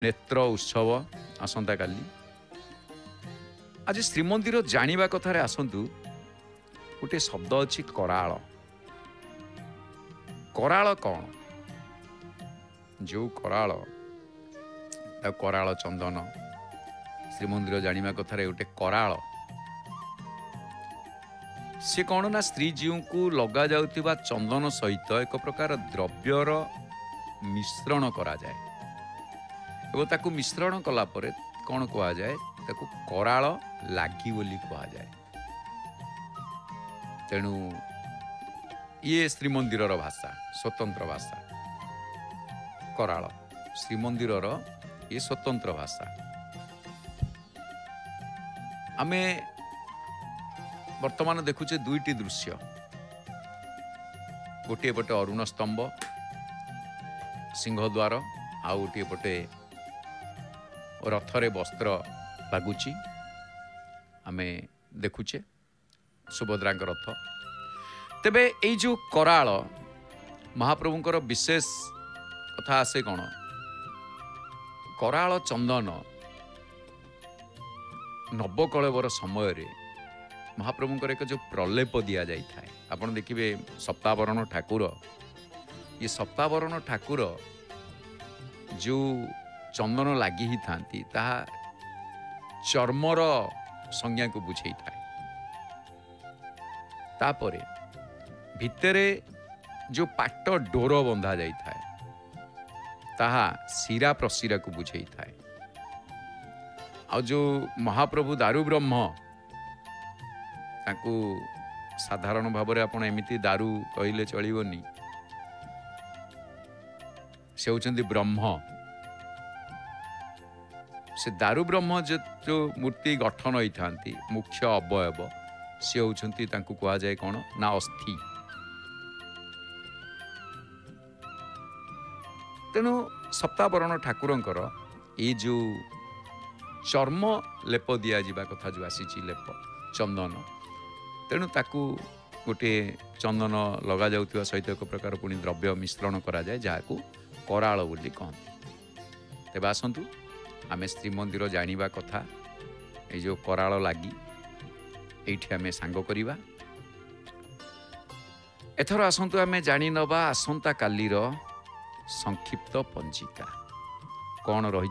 नेत्र उत्सव आसंता काली आज श्रीमंदिर जानिबा कथार आसतु गोटे शब्द अच्छी कराल कराल कौन जो कराल कराल चंदन श्रीमंदिर जानिबा कथार गोटे कराल से कौन ना स्त्री जीव को लगा जाउतिबा चंदन सहित एक प्रकार द्रव्यर मिश्रण करा जाए एवं ताकू मिश्रण कला परे कौन कहा जाए ताकू कराल लागी बोली कहा जाए। तेणु ये श्रीमंदिर भाषा स्वतंत्र भाषा कराल श्रीमंदिर ये स्वतंत्र भाषा। आमे वर्तमान देखुचे दुईटी दृश्य गोटे पटे अरुण स्तंभ सिंहद्वार आउ गोटे पटे रथरे वस्त्र लगुची आमे देखुचे सुभद्रा रथ। तेबे এই जो कराल महाप्रभुंकर विशेष कथा आसे कौन कराल चंदन नवकलेवर समय रे महाप्रभुंकर एक जो प्रलेप दिया जाई थाए आपण देखिबे सप्तावरण ठाकुर ये सप्तावरण ठाकुर जो चंदन लगी ही थांती ताहा चर्मर संज्ञा को बुझे थाए तापरे भितरे जो पाट डोर बंधा जाई थाए ताहा शिरा प्रशिरा को बुझे थाए। आ जो महाप्रभु दारु ब्रह्म ताकू साधारण भाव में आपण एमिति दारु कहले चलिबनी से होचंदी ब्रह्म से दारु ब्रह्म जो मूर्ति गठन होई थांती मुख्य अवयव से होचंती तांकू कहा जाए कौन ना अस्थि। तेणु सप्तावरण ठाकुरंकर ये जो चर्म लेप दिया जिबा कथा जो आसी लेप चंदन तेणु ताकू गोटे चंदन लगा जाउतिबा सहित एक प्रकार पुणी द्रव्य मिश्रण करा जाए जहाकू कराल बोली कहते। तेबे आसंतु आमे श्रीमंदिर जानिबा कथा ए जो कराल लागी एठी आमे सांग करिबा। एथर आसंतु आमे जानि नबा आसंता कालीर संक्षिप्त पंजिका कौन रही